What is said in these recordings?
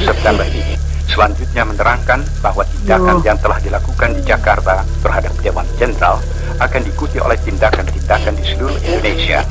September ini. Selanjutnya menerangkan bahwa tindakan yang telah dilakukan di Jakarta terhadap Dewan Jenderal akan diikuti oleh tindakan-tindakan di seluruh Indonesia.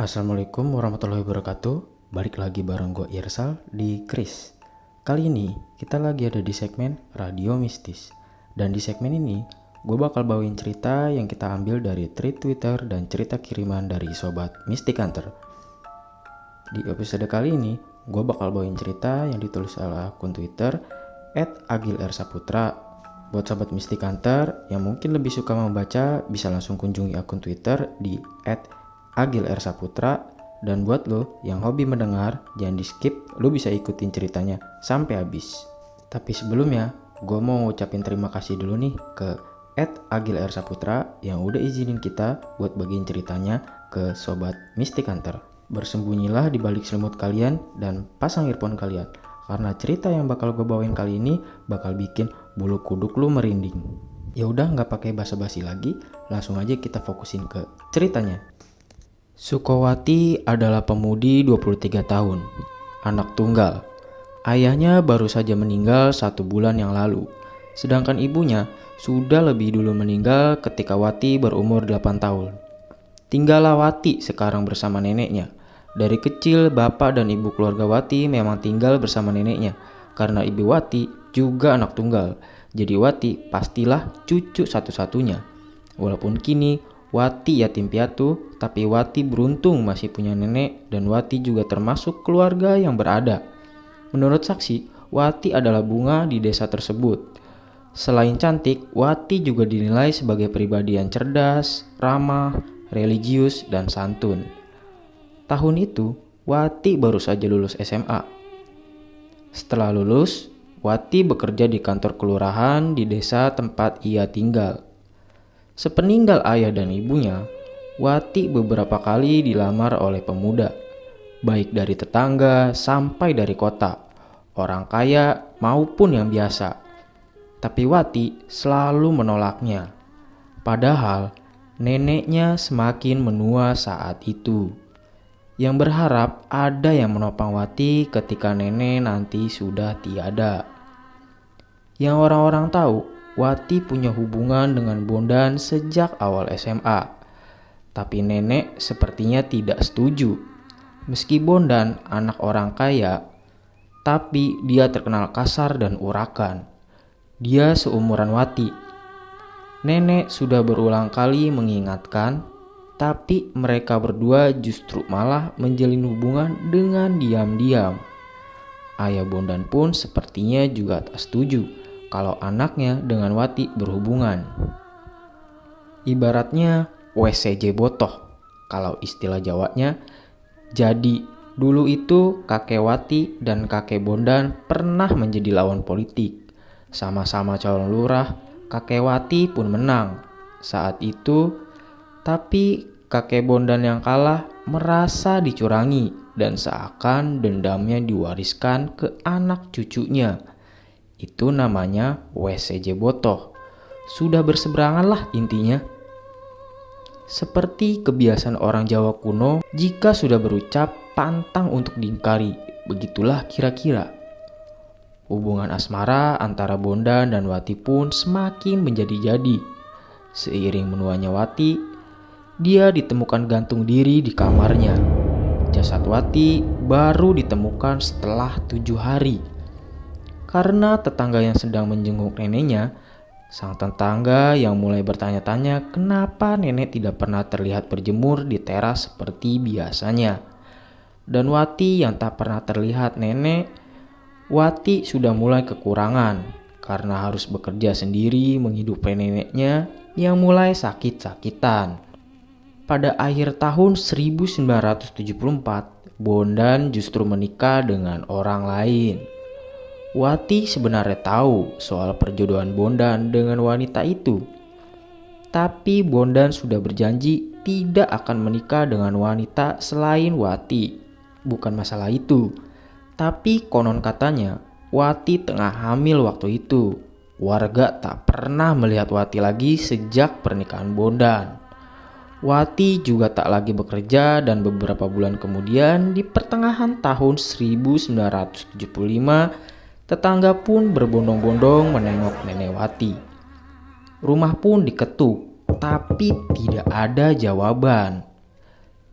Assalamualaikum warahmatullahi wabarakatuh. Balik lagi bareng gue Irsal di Kris. Kali ini kita lagi ada di segmen Radio Mistis. Dan di segmen ini gue bakal bawain cerita yang kita ambil dari tweet Twitter dan cerita kiriman dari Sobat Mystic Hunter. Di episode kali ini gue bakal bawain cerita yang ditulis oleh akun Twitter @agilrsaputra. Buat Sobat Mystic Hunter yang mungkin lebih suka membaca, bisa langsung kunjungi akun Twitter di @agilrsaputra. Dan buat lo yang hobi mendengar, jangan di skip, lo bisa ikutin ceritanya sampai habis. Tapi sebelumnya, gue mau ngucapin terima kasih dulu nih ke @agilrsaputra yang udah izinin kita buat bagiin ceritanya ke Sobat Mystic Hunter. Bersembunyilah di balik selimut kalian dan pasang earphone kalian, karena cerita yang bakal gue bawain kali ini bakal bikin bulu kuduk lo merinding. Ya udah, nggak pakai basa-basi lagi, langsung aja kita fokusin ke ceritanya. Sukowati adalah pemudi 23 tahun, anak tunggal. Ayahnya baru saja meninggal 1 bulan yang lalu, sedangkan ibunya sudah lebih dulu meninggal ketika Wati berumur 8 tahun. Tinggallah Wati sekarang bersama neneknya. Dari kecil, bapak dan ibu keluarga Wati memang tinggal bersama neneknya, karena ibu Wati juga anak tunggal. Jadi Wati pastilah cucu satu-satunya. Walaupun kini Wati yatim piatu, tapi Wati beruntung masih punya nenek dan Wati juga termasuk keluarga yang berada. Menurut saksi, Wati adalah bunga di desa tersebut. Selain cantik, Wati juga dinilai sebagai pribadi yang cerdas, ramah, religius, dan santun. Tahun itu, Wati baru saja lulus SMA. Setelah lulus, Wati bekerja di kantor kelurahan di desa tempat ia tinggal. Sepeninggal ayah dan ibunya, Wati beberapa kali dilamar oleh pemuda, baik dari tetangga sampai dari kota, orang kaya maupun yang biasa. Tapi Wati selalu menolaknya. Padahal neneknya semakin menua saat itu, yang berharap ada yang menopang Wati ketika nenek nanti sudah tiada. Yang orang-orang tahu, Wati punya hubungan dengan Bondan sejak awal SMA. Tapi nenek sepertinya tidak setuju. Meski Bondan anak orang kaya, tapi dia terkenal kasar dan urakan. Dia seumuran Wati. Nenek sudah berulang kali mengingatkan, tapi mereka berdua justru malah menjalin hubungan dengan diam-diam. Ayah Bondan pun sepertinya juga tak setuju kalau anaknya dengan Wati berhubungan. Ibaratnya WCJ botoh, kalau istilah Jawanya. Jadi dulu itu kakek Wati dan kakek Bondan pernah menjadi lawan politik. Sama-sama calon lurah, kakek Wati pun menang saat itu. Tapi kakek Bondan yang kalah merasa dicurangi dan seakan dendamnya diwariskan ke anak cucunya. Itu namanya WCJ botoh. Sudah berseberangan lah intinya. Seperti kebiasaan orang Jawa kuno, jika sudah berucap pantang untuk diingkari. Begitulah kira-kira. Hubungan asmara antara Bondan dan Wati pun semakin menjadi-jadi. Seiring menuanya Wati, dia ditemukan gantung diri di kamarnya. Jasad Wati baru ditemukan setelah 7 hari. Karena tetangga yang sedang menjenguk neneknya, sang tetangga yang mulai bertanya-tanya kenapa nenek tidak pernah terlihat berjemur di teras seperti biasanya. Dan Wati yang tak pernah terlihat nenek Wati sudah mulai kekurangan karena harus bekerja sendiri menghidupi neneknya yang mulai sakit-sakitan. Pada akhir tahun 1974, Bondan justru menikah dengan orang lain. Wati sebenarnya tahu soal perjodohan Bondan dengan wanita itu. Tapi Bondan sudah berjanji tidak akan menikah dengan wanita selain Wati. Bukan masalah itu. Tapi konon katanya Wati tengah hamil waktu itu. Warga tak pernah melihat Wati lagi sejak pernikahan Bondan. Wati juga tak lagi bekerja dan beberapa bulan kemudian di pertengahan tahun 1975 tetangga pun berbondong-bondong menengok nenek Wati. Rumah pun diketuk tapi tidak ada jawaban.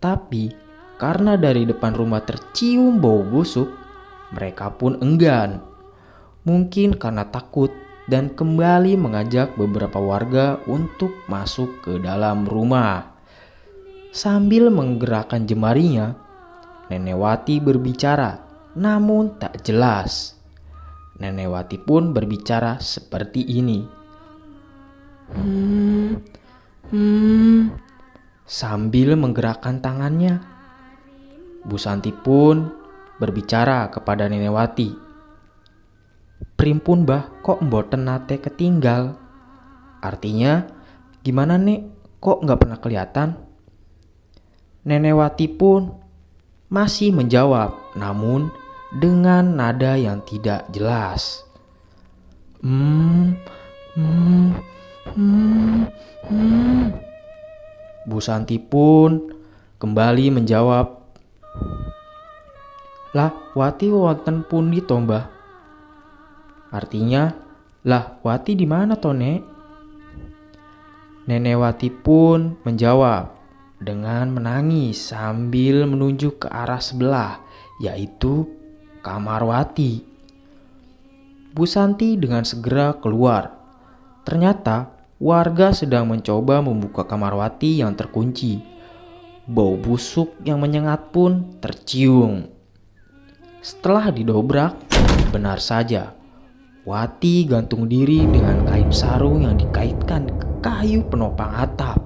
Tapi karena dari depan rumah tercium bau busuk, mereka pun enggan. Mungkin karena takut dan kembali mengajak beberapa warga untuk masuk ke dalam rumah. Sambil menggerakkan jemarinya, Nenek Wati berbicara, namun tak jelas. Nenek Wati pun berbicara seperti ini. Sambil menggerakkan tangannya. Bu Santi pun berbicara kepada Nenek Wati. Primpun bah, kok mboten nate ketinggal? Artinya, gimana nek, kok nggak pernah kelihatan? Nenek Wati pun masih menjawab, namun dengan nada yang tidak jelas. Bu Santi pun kembali menjawab, lah Wati wonten pundi to mbah? Artinya, lah Wati di mana to nek? Nenek Wati pun menjawab dengan menangis sambil menunjuk ke arah sebelah, yaitu kamar Wati. Bu Santi dengan segera keluar. Ternyata warga sedang mencoba membuka kamar Wati yang terkunci. Bau busuk yang menyengat pun tercium. Setelah didobrak, benar saja Wati gantung diri dengan kain sarung yang dikaitkan ke kayu penopang atap.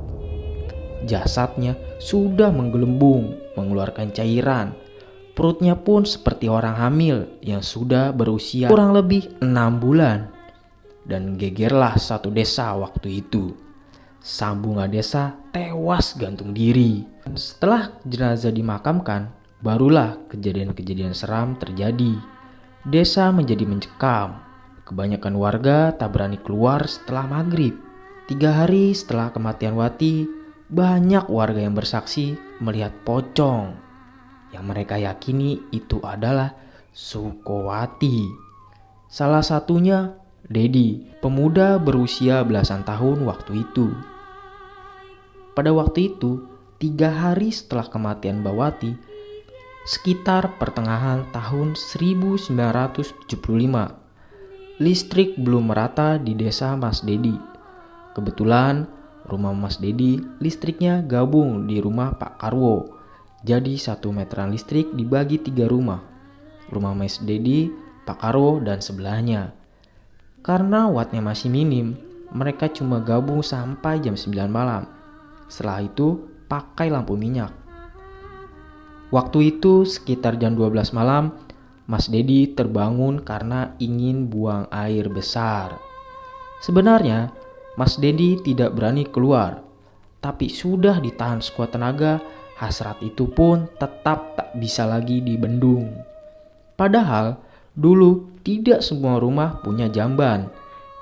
Jasadnya sudah menggelembung, mengeluarkan cairan. Perutnya pun seperti orang hamil yang sudah berusia kurang lebih 6 bulan. Dan gegerlah satu desa waktu itu. Sambungan desa tewas gantung diri. Setelah jenazah dimakamkan, barulah kejadian-kejadian seram terjadi. Desa menjadi mencekam. Kebanyakan warga tak berani keluar setelah maghrib. 3 hari setelah kematian Wati, banyak warga yang bersaksi melihat pocong yang mereka yakini itu adalah Sukowati. Salah satunya Dedi, pemuda berusia belasan tahun waktu itu. Pada waktu itu, 3 hari setelah kematian Mbak Wati, sekitar pertengahan tahun 1975, listrik belum merata di desa Mas Dedi. Kebetulan rumah Mas Dedi listriknya gabung di rumah Pak Karwo. Jadi 1 meteran listrik dibagi 3 rumah. Rumah Mas Dedi, Pak Karwo dan sebelahnya. Karena wattnya masih minim, mereka cuma gabung sampai jam 9 malam. Setelah itu pakai lampu minyak. Waktu itu sekitar jam 12 malam, Mas Dedi terbangun karena ingin buang air besar. Sebenarnya Mas Dedi tidak berani keluar, tapi sudah ditahan sekuat tenaga, hasrat itu pun tetap tak bisa lagi dibendung. Padahal dulu tidak semua rumah punya jamban.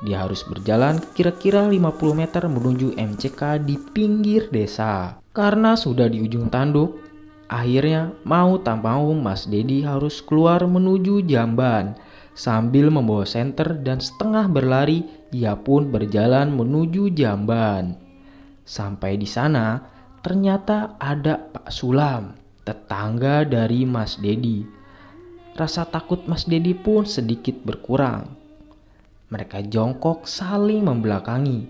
Dia harus berjalan kira-kira 50 meter menuju MCK di pinggir desa. Karena sudah di ujung tanduk, akhirnya mau tak mau Mas Dedi harus keluar menuju jamban. Sambil membawa senter dan setengah berlari, ia pun berjalan menuju jamban. Sampai di sana, ternyata ada Pak Sulam, tetangga dari Mas Dedi. Rasa takut Mas Dedi pun sedikit berkurang. Mereka jongkok saling membelakangi.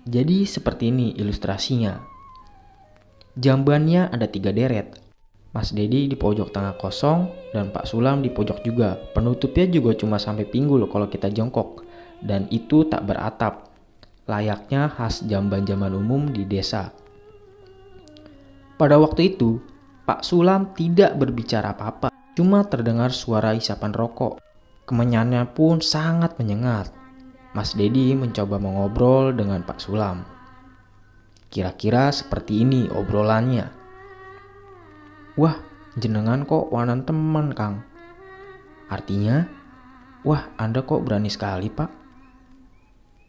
Jadi seperti ini ilustrasinya. Jambannya ada 3 deret. Mas Dedi di pojok tengah kosong dan Pak Sulam di pojok juga. Penutupnya juga cuma sampai pinggul kalau kita jongkok. Dan itu tak beratap. Layaknya khas jamban zaman umum di desa. Pada waktu itu, Pak Sulam tidak berbicara apa-apa. Cuma terdengar suara isapan rokok. Kemenyannya pun sangat menyengat. Mas Dedi mencoba mengobrol dengan Pak Sulam. Kira-kira seperti ini obrolannya. "Wah, jenengan kok wanan teman, Kang." Artinya, "Wah, Anda kok berani sekali, Pak?"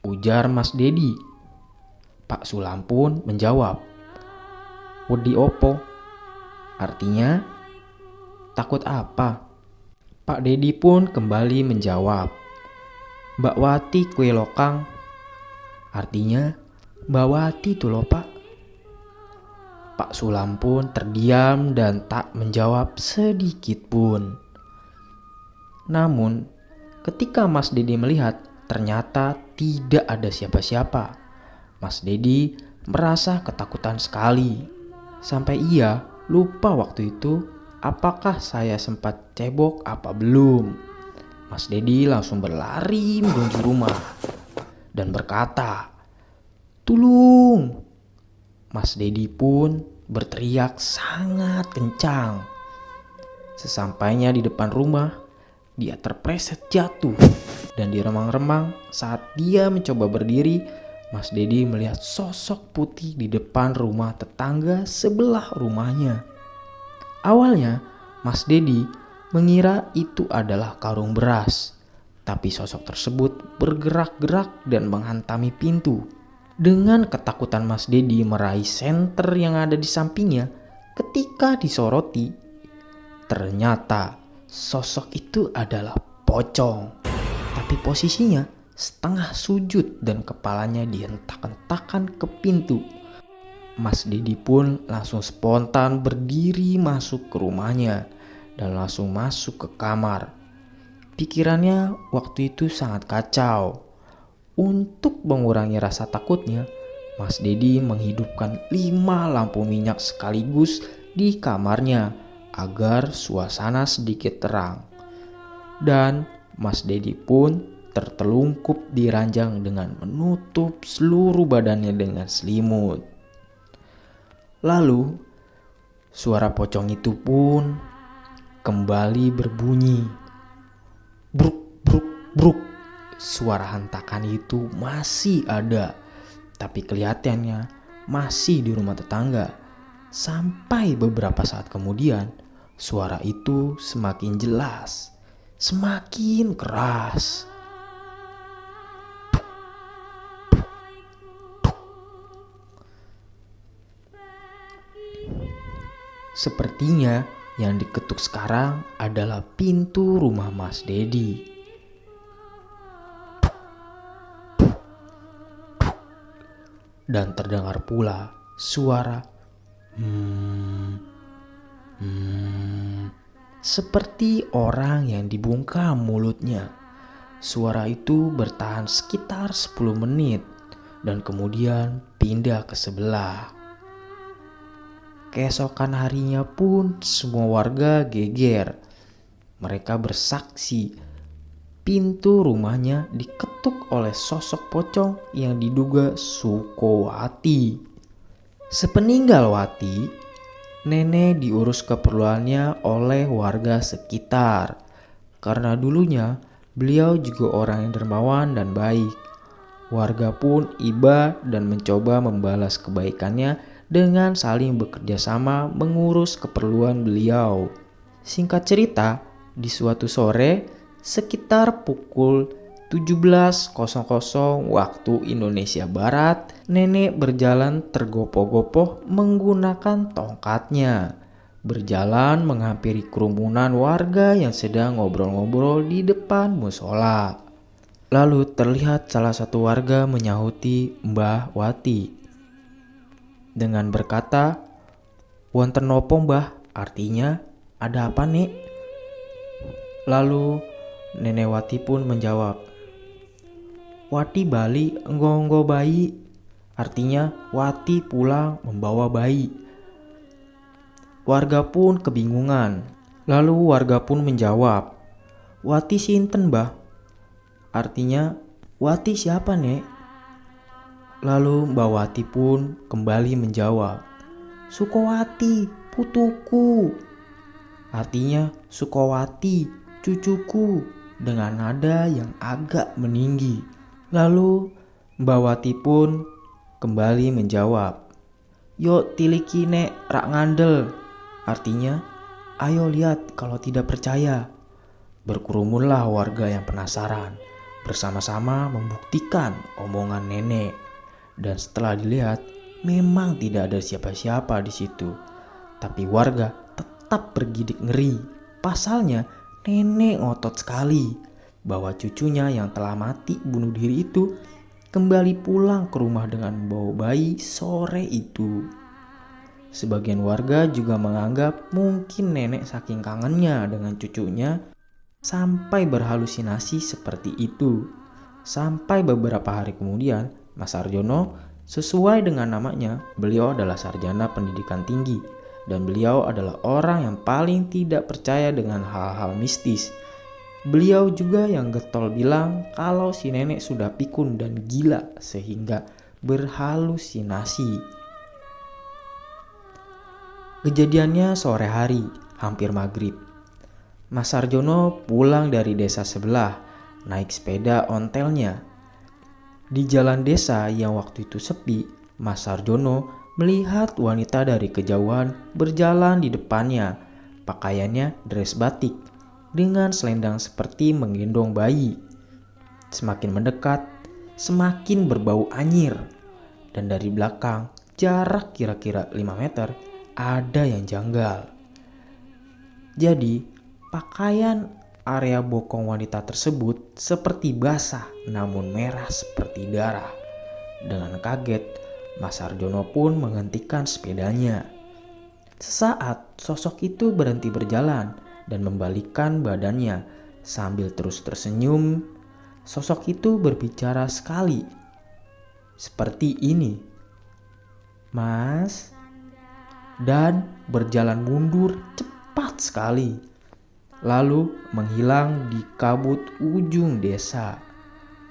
ujar Mas Dedi. Pak Sulam pun menjawab, "Wedi opo?" Artinya, "Takut apa?" Pak Dedi pun kembali menjawab, "Mbak Wati kue lo, Kang." Artinya, "Mbak Wati tuh lo, Pak." Pak Sulam pun terdiam dan tak menjawab sedikit pun. Namun, ketika Mas Dedi melihat, ternyata tidak ada siapa-siapa. Mas Dedi merasa ketakutan sekali. Sampai ia lupa waktu itu apakah saya sempat cebok apa belum. Mas Dedi langsung berlari menuju rumah dan berkata, "Tulung!" Mas Dedi pun berteriak sangat kencang. Sesampainya di depan rumah, dia terpleset jatuh dan diremang-remang. Saat dia mencoba berdiri, Mas Dedi melihat sosok putih di depan rumah tetangga sebelah rumahnya. Awalnya, Mas Dedi mengira itu adalah karung beras, tapi sosok tersebut bergerak-gerak dan menghantami pintu. Dengan ketakutan Mas Dedi meraih senter yang ada di sampingnya, ketika disoroti, ternyata sosok itu adalah pocong. Tapi posisinya setengah sujud dan kepalanya dihentak-hentakan ke pintu. Mas Dedi pun langsung spontan berdiri masuk ke rumahnya dan langsung masuk ke kamar. Pikirannya waktu itu sangat kacau. Untuk mengurangi rasa takutnya, Mas Dedi menghidupkan 5 lampu minyak sekaligus di kamarnya agar suasana sedikit terang. Dan Mas Dedi pun tertelungkup di ranjang dengan menutup seluruh badannya dengan selimut. Lalu, suara pocong itu pun kembali berbunyi. Bruk, bruk, bruk. Suara hentakan itu masih ada, tapi kelihatannya masih di rumah tetangga. Sampai beberapa saat kemudian, suara itu semakin jelas, semakin keras. Sepertinya yang diketuk sekarang adalah pintu rumah Mas Dedi. Dan terdengar pula suara seperti orang yang dibungkam mulutnya. Suara itu bertahan sekitar 10 menit dan kemudian pindah ke sebelah. Keesokan harinya pun semua warga geger. Mereka bersaksi pintu rumahnya diketuk oleh sosok pocong yang diduga Sukowati. Sepeninggal Wati, nenek diurus keperluannya oleh warga sekitar. Karena dulunya beliau juga orang yang dermawan dan baik. Warga pun iba dan mencoba membalas kebaikannya dengan saling bekerja sama mengurus keperluan beliau. Singkat cerita, di suatu sore sekitar pukul 17.00 waktu Indonesia Barat, nenek berjalan tergopoh-gopoh menggunakan tongkatnya. Berjalan menghampiri kerumunan warga yang sedang ngobrol-ngobrol di depan musola. Lalu terlihat salah satu warga menyahuti Mbah Wati dengan berkata, "Wonten nopo Mbah?" Artinya, "Ada apa, Nek?" Lalu Nenek Wati pun menjawab, "Wati bali enggo bayi." Artinya Wati pulang membawa bayi. Warga pun kebingungan. Lalu warga pun menjawab, "Wati sinten, Mbah?" Artinya, "Wati siapa, Nek?" Lalu Mbak Wati pun kembali menjawab, "Sukowati, putuku." Artinya, "Sukowati, cucuku," dengan nada yang agak meninggi. Lalu Mbak Wati pun kembali menjawab, "Yo tiliki nek rak ngandel." Artinya, "Ayo lihat kalau tidak percaya." Berkerumunlah warga yang penasaran, bersama-sama membuktikan omongan nenek. Dan setelah dilihat, memang tidak ada siapa-siapa di situ. Tapi warga tetap bergidik ngeri. Pasalnya, nenek ngotot sekali bahwa cucunya yang telah mati bunuh diri itu kembali pulang ke rumah dengan membawa bayi sore itu. Sebagian warga juga menganggap mungkin nenek saking kangennya dengan cucunya sampai berhalusinasi seperti itu. Sampai beberapa hari kemudian, Mas Sarjono, sesuai dengan namanya, beliau adalah sarjana pendidikan tinggi dan beliau adalah orang yang paling tidak percaya dengan hal-hal mistis. Beliau juga yang getol bilang kalau si nenek sudah pikun dan gila sehingga berhalusinasi. Kejadiannya sore hari, hampir maghrib. Mas Sarjono pulang dari desa sebelah, naik sepeda ontelnya. Di jalan desa yang waktu itu sepi, Mas Sarjono melihat wanita dari kejauhan berjalan di depannya. Pakaiannya dress batik dengan selendang seperti menggendong bayi. Semakin mendekat, semakin berbau anyir. Dan dari belakang, jarak kira-kira 5 meter, ada yang janggal. Jadi, pakaian area bokong wanita tersebut seperti basah namun merah seperti darah. Dengan kaget, Mas Sarjono pun menghentikan sepedanya. Sesaat sosok itu berhenti berjalan dan membalikkan badannya sambil terus tersenyum. Sosok itu berbicara sekali seperti ini, "Mas," dan berjalan mundur cepat sekali. Lalu menghilang di kabut ujung desa.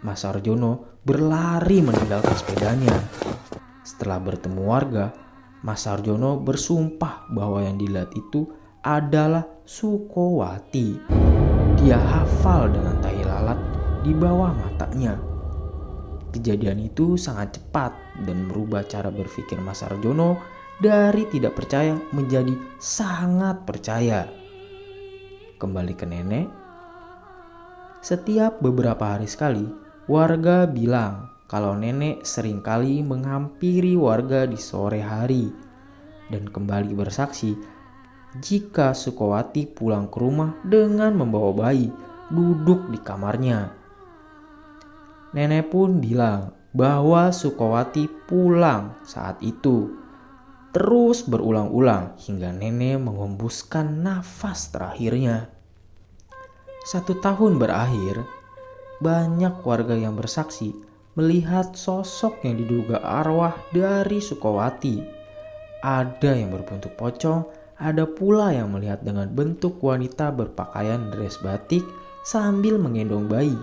Mas Sarjono berlari meninggalkan sepedanya. Setelah bertemu warga, Mas Sarjono bersumpah bahwa yang dilihat itu adalah Sukowati. Dia hafal dengan tai lalat di bawah matanya. Kejadian itu sangat cepat dan merubah cara berpikir Mas Sarjono dari tidak percaya menjadi sangat percaya. Kembali ke nenek. Setiap beberapa hari sekali, warga bilang kalau nenek seringkali menghampiri warga di sore hari dan kembali bersaksi jika Sukowati pulang ke rumah dengan membawa bayi duduk di kamarnya. Nenek pun bilang bahwa Sukowati pulang saat itu. Terus berulang-ulang hingga nenek menghembuskan nafas terakhirnya. 1 tahun berakhir, banyak warga yang bersaksi melihat sosok yang diduga arwah dari Sukowati. Ada yang berbentuk pocong, ada pula yang melihat dengan bentuk wanita berpakaian dress batik sambil menggendong bayi.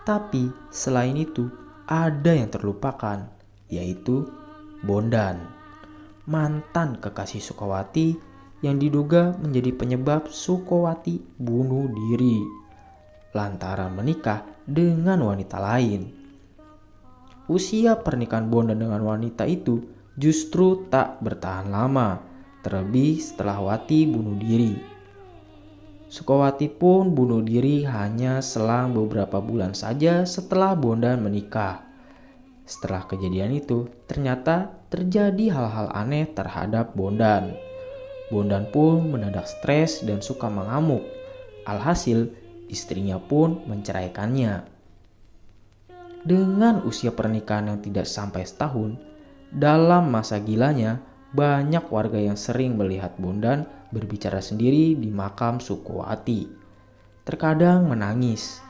Tapi selain itu, ada yang terlupakan, yaitu Bondan, mantan kekasih Sukowati yang diduga menjadi penyebab Sukowati bunuh diri lantaran menikah dengan wanita lain. Usia pernikahan Bondan dengan wanita itu justru tak bertahan lama, terlebih setelah Wati bunuh diri. Sukowati pun bunuh diri hanya selang beberapa bulan saja setelah Bondan menikah. Setelah kejadian itu, ternyata terjadi hal-hal aneh terhadap Bondan. Bondan pun mendadak stres dan suka mengamuk. Alhasil, istrinya pun menceraikannya. Dengan usia pernikahan yang tidak sampai setahun, dalam masa gilanya, banyak warga yang sering melihat Bondan berbicara sendiri di makam Sukowati. Terkadang menangis,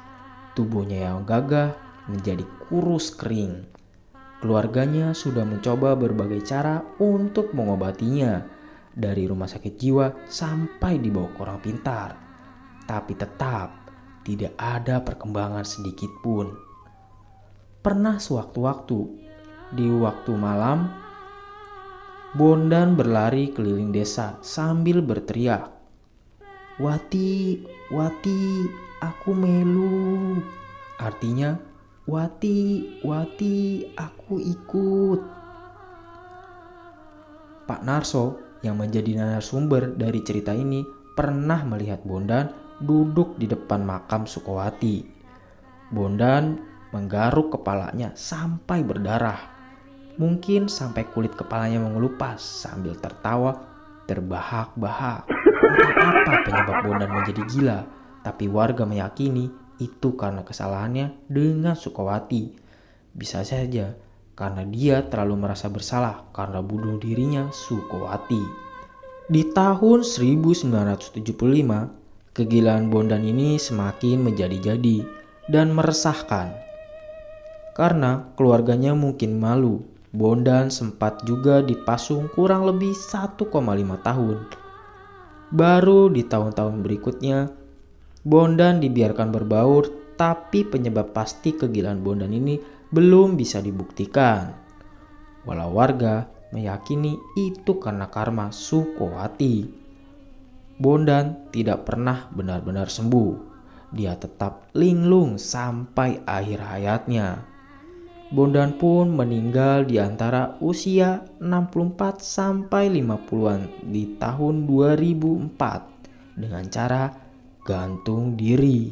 tubuhnya yang gagah menjadi kurus kering. Keluarganya sudah mencoba berbagai cara untuk mengobatinya, dari rumah sakit jiwa sampai dibawa ke orang pintar. Tapi tetap tidak ada perkembangan sedikit pun. Pernah sewaktu-waktu, di waktu malam, Bondan berlari keliling desa sambil berteriak, "Wati, Wati, aku melu." Artinya, "Wati, Wati, aku ikut." Pak Narso yang menjadi narasumber dari cerita ini pernah melihat Bondan duduk di depan makam Sukowati. Bondan menggaruk kepalanya sampai berdarah. Mungkin sampai kulit kepalanya mengelupas sambil tertawa terbahak-bahak. Entah apa penyebab Bondan menjadi gila, tapi warga meyakini itu karena kesalahannya dengan Sukowati. Bisa saja karena dia terlalu merasa bersalah karena bunuh dirinya Sukowati. Di tahun 1975, kegilaan Bondan ini semakin menjadi-jadi dan meresahkan. Karena keluarganya mungkin malu, Bondan sempat juga dipasung kurang lebih 1,5 tahun. Baru di tahun-tahun berikutnya, Bondan dibiarkan berbaur, tapi penyebab pasti kegilaan Bondan ini belum bisa dibuktikan. Walau warga meyakini itu karena karma Sukowati. Bondan tidak pernah benar-benar sembuh. Dia tetap linglung sampai akhir hayatnya. Bondan pun meninggal di antara usia 64 sampai 50-an di tahun 2004 dengan cara gantung diri.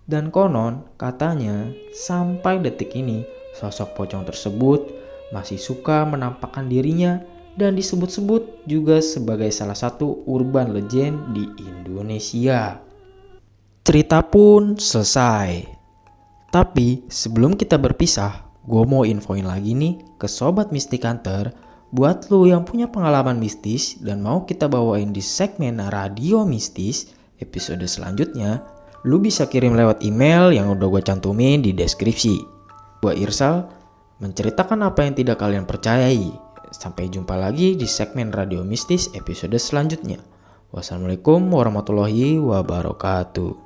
Dan konon katanya sampai detik ini sosok pocong tersebut masih suka menampakkan dirinya dan disebut-sebut juga sebagai salah satu urban legend di Indonesia. Cerita pun selesai. Tapi sebelum kita berpisah, gue mau infoin lagi nih ke Sobat Mystic Hunter. Buat lu yang punya pengalaman mistis dan mau kita bawain di segmen Radio Mistis episode selanjutnya, lu bisa kirim lewat email yang udah gue cantumin di deskripsi. Gue Irsal, menceritakan apa yang tidak kalian percayai. Sampai jumpa lagi di segmen Radio Mistis episode selanjutnya. Wassalamualaikum warahmatullahi wabarakatuh.